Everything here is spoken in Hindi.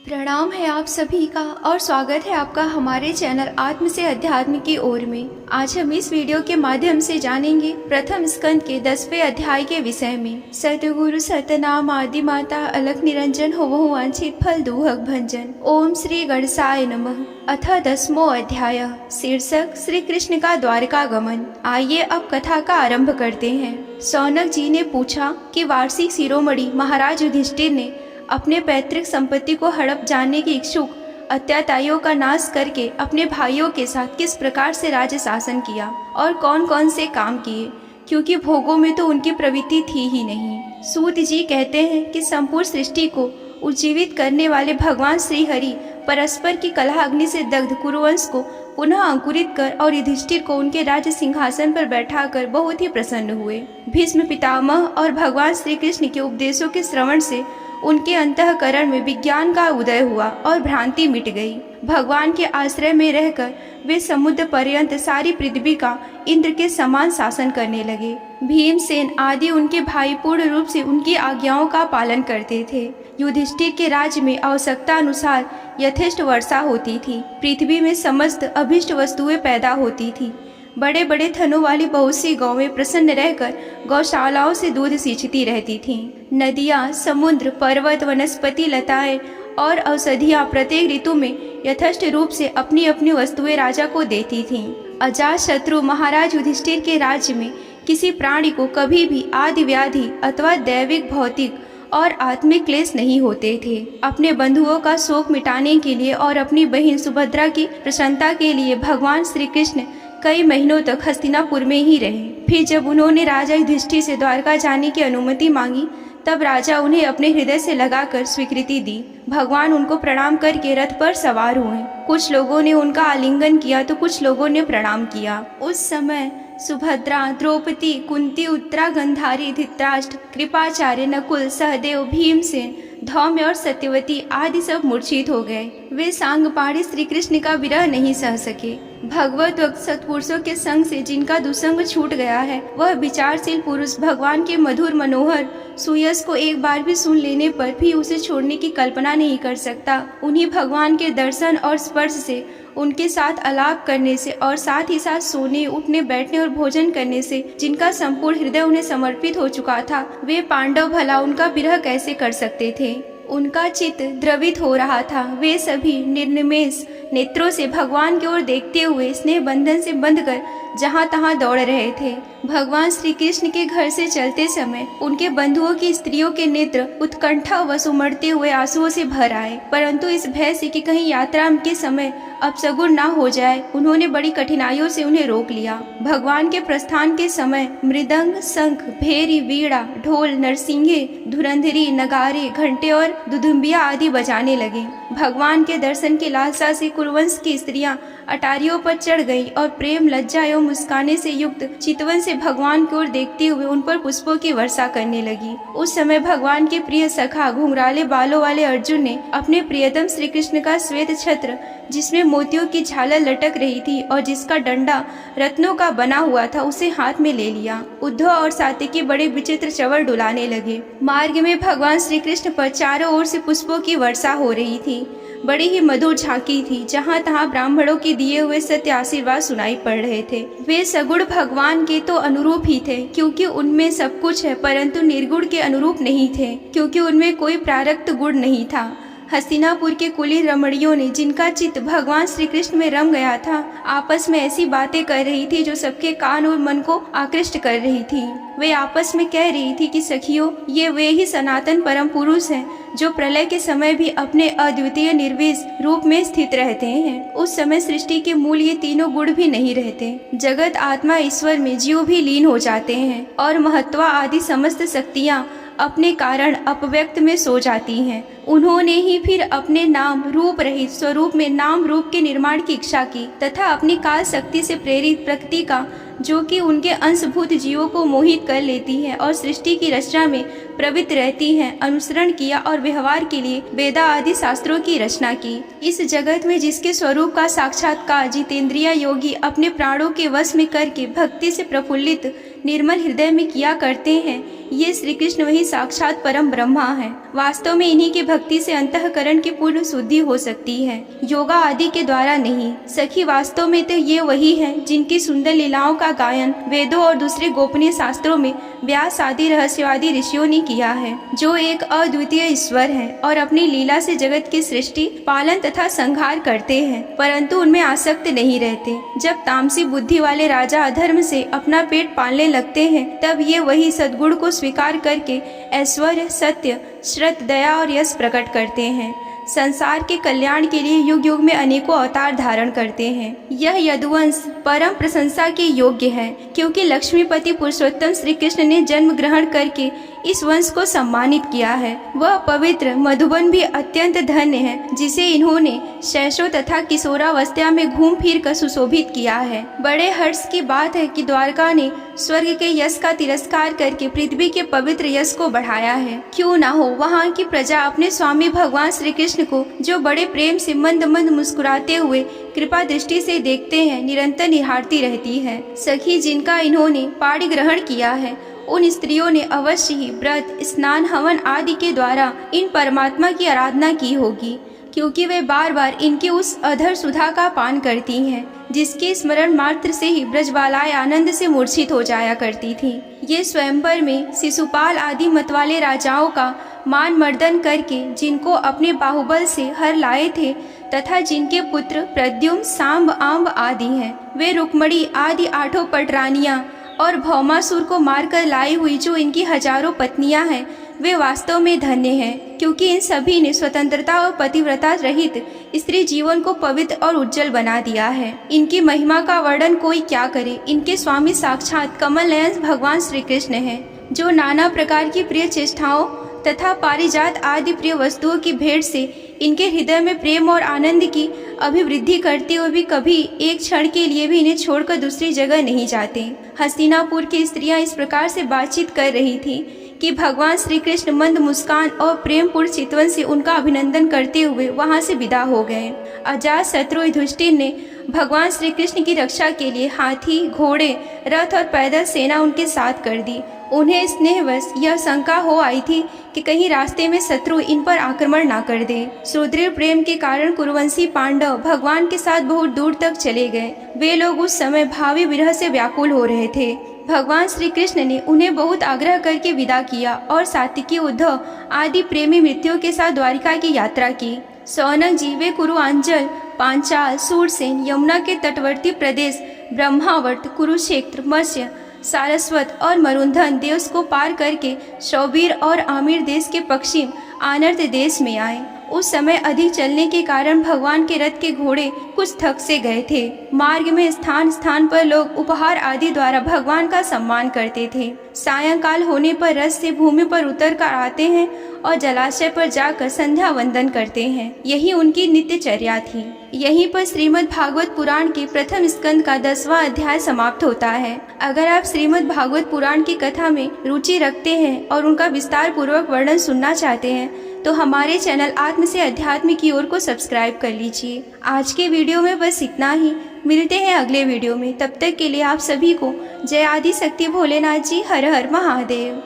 प्रणाम है आप सभी का और स्वागत है आपका हमारे चैनल आत्म से अध्यात्म की ओर में। आज हम इस वीडियो के माध्यम से जानेंगे प्रथम स्कंद के 10वें अध्याय के विषय में। सतगुरु सतनाम आदि माता अलख निरंजन होवहु वांछित फल दूहक भंजन। ओम श्री गणसाय नमः। अथ 10वां अध्याय। शीर्षक श्री कृष्ण का द्वारका गमन। आइए अब कथा का आरंभ करते हैं। सौनक जी ने पूछा कि वार्षिक शिरोमणि महाराज युधिष्ठिर ने अपने पैतृक संपत्ति को हड़प जाने की इच्छुक अत्याचारियों का नाश करके अपने भाइयों के साथ किस प्रकार से राज्य शासन किया और कौन कौन से काम किए, क्योंकि भोगों में तो उनकी प्रवृत्ति थी ही नहीं। सूत जी कहते हैं कि संपूर्ण सृष्टि को उज्जीवित करने वाले भगवान श्री हरि परस्पर की कलह अग्नि से दग्ध कुरुवंश को पुनः अंकुरित कर और युधिष्ठिर को उनके राज्य सिंहासन पर बैठाकर बहुत ही प्रसन्न हुए। भीष्म पितामह और भगवान श्री कृष्ण के उपदेशों के श्रवण से उनके अंतःकरण में विज्ञान का उदय हुआ और भ्रांति मिट गई। भगवान के आश्रय में रहकर वे समुद्र पर्यंत सारी पृथ्वी का इंद्र के समान शासन करने लगे। भीमसेन आदि उनके भाई पूर्ण रूप से उनकी आज्ञाओं का पालन करते थे। युधिष्ठिर के राज्य में आवश्यकता अनुसार यथेष्ट वर्षा होती थी। पृथ्वी में समस्त अभिष्ट वस्तुएं पैदा होती थी। बड़े बड़े थनों वाली बहुत सी गौवें प्रसन्न रहकर गौशालाओं से दूध सींचती रहती थीं। नदियाँ, समुद्र, पर्वत, वनस्पति, लताएं और औषधियाँ प्रत्येक ऋतु में यथेष्ट रूप से अपनी अपनी वस्तुएं राजा को देती थीं। अजातशत्रु महाराज युधिष्ठिर के राज्य में किसी प्राणी को कभी भी आदि व्याधि अथवा दैविक, भौतिक और आत्मिक क्लेश नहीं होते थे। अपने बंधुओं का शोक मिटाने के लिए और अपनी बहन सुभद्रा की प्रसन्नता के लिए भगवान श्री कृष्ण कई महीनों तक हस्तिनापुर में ही रहे। फिर जब उन्होंने राजा युधिष्ठिर से द्वारका जाने की अनुमति मांगी, तब राजा उन्हें अपने हृदय से लगाकर स्वीकृति दी। भगवान उनको प्रणाम करके रथ पर सवार हुए। कुछ लोगों ने उनका आलिंगन किया तो कुछ लोगों ने प्रणाम किया। उस समय सुभद्रा, द्रौपदी, कुंती, उत्तरा, गंधारी, धृतराष्ट्र, कृपाचार्य, नकुल, सहदेव, भीमसेन, धौम्य और सत्यवती आदि सब मूर्छित हो गए। वे सांगपाणी श्री कृष्ण का विरह नहीं सह सके। भगवत भक्त सत्पुरुषों के संग से जिनका दुसंग छूट गया है, वह विचारशील पुरुष भगवान के मधुर मनोहर सुयस को एक बार भी सुन लेने पर भी उसे छोड़ने की कल्पना नहीं कर सकता। उन्हीं भगवान के दर्शन और स्पर्श से, उनके साथ आलाप करने से और साथ ही साथ सोने, उठने, बैठने और भोजन करने से जिनका संपूर्ण हृदय उन्हें समर्पित हो चुका था, वे पांडव भला उनका विरह कैसे कर सकते थे। उनका चित्त द्रवित हो रहा था। वे सभी निर्निमेष नेत्रों से भगवान की ओर देखते हुए स्नेह बंधन से बंधकर जहाँ तहाँ दौड़ रहे थे। भगवान श्री कृष्ण के घर से चलते समय उनके बंधुओं की स्त्रियों के नेत्र उत्कंठा व उमड़ते हुए आंसुओं से भर आए, परंतु इस भय से कि कहीं यात्रा के समय अपसगुन ना हो जाए, उन्होंने बड़ी कठिनाइयों से उन्हें रोक लिया। भगवान के प्रस्थान के समय मृदंग, शंख, भेरी, वीणा, ढोल, नरसिंगे, धुरंधरी, नगारे, घंटे और दुदुम्बिया आदि बजाने लगे। भगवान के दर्शन की लालसा से कुरुवंश की स्त्रियां अटारियों पर चढ़ गईं और प्रेम, लज्जा एवं मुस्काने से युक्त चितवन से भगवान की ओर देखते हुए उन पर पुष्पों की वर्षा करने लगी। उस समय भगवान के प्रिय सखा घुंघराले बालों वाले अर्जुन ने अपने प्रियतम श्री कृष्ण का श्वेत छत्र, जिसमें मोतियों की झालर लटक रही थी और जिसका डंडा रत्नों का बना हुआ था, उसे हाथ में ले लिया। उद्धव और सात्यकी बड़े विचित्र चवर डुलाने लगे। मार्ग में भगवान श्री कृष्ण पर चारों ओर से पुष्पों की वर्षा हो रही थी। बड़ी ही मधुर झांकी थी। जहाँ तहाँ ब्राह्मणों के दिए हुए सत्य आशीर्वाद सुनाई पड़ रहे थे। वे सगुण भगवान के तो अनुरूप ही थे, क्योंकि उनमें सब कुछ है, परंतु निर्गुण के अनुरूप नहीं थे, क्योंकि उनमें कोई प्रारब्ध गुण नहीं था। हस्तिनापुर के कुलीन रमणियों ने, जिनका चित्त भगवान श्री कृष्ण में रम गया था, आपस में ऐसी बातें कर रही थी जो सबके कान और मन को आकृष्ट कर रही थी। वे आपस में कह रही थी कि सखियों, ये वे ही सनातन परम पुरुष हैं जो प्रलय के समय भी अपने अद्वितीय निर्विष रूप में स्थित रहते हैं। उस समय सृष्टि के मूल ये तीनों गुण भी नहीं रहते। जगत, आत्मा, ईश्वर में जीव भी लीन हो जाते हैं और महत्वा आदि समस्त शक्तियाँ अपने कारण अपव्यक्त में सो जाती हैं। उन्होंने ही फिर अपने नाम रूप रहित स्वरूप में नाम रूप के निर्माण की इच्छा की तथा अपनी काल शक्ति से प्रेरित प्रकृति का, जो कि उनके अंशभूत जीवों को मोहित कर लेती है और सृष्टि की रचना में प्रवृत्त रहती हैं, अनुसरण किया और व्यवहार के लिए वेदा आदि शास्त्रों की रचना की। इस जगत में जिसके स्वरूप का साक्षात्कार जितेंद्रिय योगी अपने प्राणों के वश में करके भक्ति से प्रफुल्लित निर्मल हृदय में किया करते हैं, ये श्री कृष्ण वही साक्षात परम ब्रह्मा है। वास्तव में इन्हीं की भक्ति से अंतःकरण की पूर्ण शुद्धि हो सकती है, योगा आदि के द्वारा नहीं। सखी, वास्तव में तो ये वही है जिनकी सुंदर लीलाओं का गायन वेदों और दूसरे गोपनीय शास्त्रों में व्यास आदि रहस्यवादी ऋषियों ने किया है, जो एक अद्वितीय ईश्वर है और अपनी लीला से जगत की सृष्टि, पालन तथा संहार करते हैं, परंतु उनमें आसक्त नहीं रहते। जब तामसी बुद्धि वाले राजा अधर्म से अपना पेट पालने लगते हैं, तब ये वही सद्गुण को स्वीकार करके ऐश्वर्य, सत्य, श्रद्धा, दया और यश प्रकट करते हैं। संसार के कल्याण के लिए युग युग में अनेकों अवतार धारण करते हैं। यह यदुवंश परम प्रशंसा के योग्य है, क्योंकि लक्ष्मीपति पुरुषोत्तम श्री कृष्ण ने जन्म ग्रहण करके इस वंश को सम्मानित किया है। वह पवित्र मधुबन भी अत्यंत धन्य है, जिसे इन्होंने शैशव तथा किशोरावस्था में घूम फिर कर सुशोभित किया है। बड़े हर्ष की बात है कि द्वारका ने स्वर्ग के यश का तिरस्कार करके पृथ्वी के पवित्र यश को बढ़ाया है। क्यों ना हो, वहाँ की प्रजा अपने स्वामी भगवान श्री कृष्ण को, जो बड़े प्रेम से मंद मंद मुस्कुराते हुए कृपा दृष्टि से देखते हैं, निरंतर निहारती रहती है। सखी, जिनका इन्होंने पाणी ग्रहण किया है, उन स्त्रियों ने अवश्य ही व्रत, स्नान, हवन आदि के द्वारा इन परमात्मा की आराधना की होगी, क्योंकि वे बार बार इनकी उस अधर सुधा का पान करती हैं, जिसके स्मरण मात्र से ही ब्रजबालाएं आनंद से मूर्छित हो जाया करती थीं। ये स्वयंवर में शिशुपाल आदि मतवाले राजाओं का मान मर्दन करके जिनको अपने बाहुबल से हर लाए थे, तथा जिनके पुत्र प्रद्युम्न, सांब, आम्ब आदि हैं, वे रुक्मणी आदि 8 पटरानियां और भौमासुर को मारकर लाई हुई जो इनकी हजारों पत्नियां हैं, वे वास्तव में धन्य हैं, क्योंकि इन सभी ने स्वतंत्रता और पतिव्रता रहित स्त्री जीवन को पवित्र और उज्जवल बना दिया है। इनकी महिमा का वर्णन कोई क्या करे। इनके स्वामी साक्षात कमल नयन भगवान श्री कृष्ण हैं, जो नाना प्रकार की प्रिय चेष्टाओं तथा पारिजात आदि प्रिय वस्तुओं की भेंट से इनके हृदय में प्रेम और आनंद की अभिवृद्धि करते हुए भी कभी एक क्षण के लिए भी इन्हें छोड़कर दूसरी जगह नहीं जाते। हस्तिनापुर की स्त्रियां इस प्रकार से बातचीत कर रही थी कि भगवान श्री कृष्ण मंद मुस्कान और प्रेमपूर्ण चितवन से उनका अभिनंदन करते हुए वहां से विदा हो गए। अजात शत्रु युधिष्ठिर ने भगवान श्री कृष्ण की रक्षा के लिए हाथी, घोड़े, रथ और पैदल सेना उनके साथ कर दी। उन्हें स्नेहवश यह शंका हो आई थी कि कहीं रास्ते में शत्रु इन पर आक्रमण ना कर दे। सुदृढ़ प्रेम के कारण कुरुवंशी पांडव भगवान के साथ बहुत दूर तक चले गए। वे लोग उस समय भावी विरह से व्याकुल हो रहे थे। भगवान श्री कृष्ण ने उन्हें बहुत आग्रह करके विदा किया और सात्विकी, उद्धव आदि प्रेमी मृत्युओं के साथ द्वारिका की यात्रा की। सौनक जी वे कुरुआंचल, पांचाल, सूरसेन, यमुना के तटवर्ती प्रदेश, ब्रह्मावर्त, कुरुक्षेत्र, मत्स्य, सारस्वत और मरुंधन देश को पार करके शौबीर और आमिर देश के पश्चिम आनर्त देश में आए। उस समय अधिक चलने के कारण भगवान के रथ के घोड़े कुछ थक से गए थे। मार्ग में स्थान स्थान पर लोग उपहार आदि द्वारा भगवान का सम्मान करते थे। सायंकाल होने पर रथ से भूमि पर उतर कर आते हैं और जलाशय पर जाकर संध्या वंदन करते हैं। यही उनकी नित्यचर्या थी। यहीं पर श्रीमद् भागवत पुराण के प्रथम स्कंद का 10वां अध्याय समाप्त होता है। अगर आप श्रीमद् भागवत पुराण की कथा में रुचि रखते हैं और उनका विस्तार पूर्वक वर्णन सुनना चाहते हैं, तो हमारे चैनल आत्म से अध्यात्म की ओर को सब्सक्राइब कर लीजिए। आज के वीडियो में बस इतना ही। मिलते हैं अगले वीडियो में। तब तक के लिए आप सभी को जय आदि शक्ति भोलेनाथ जी। हर हर महादेव।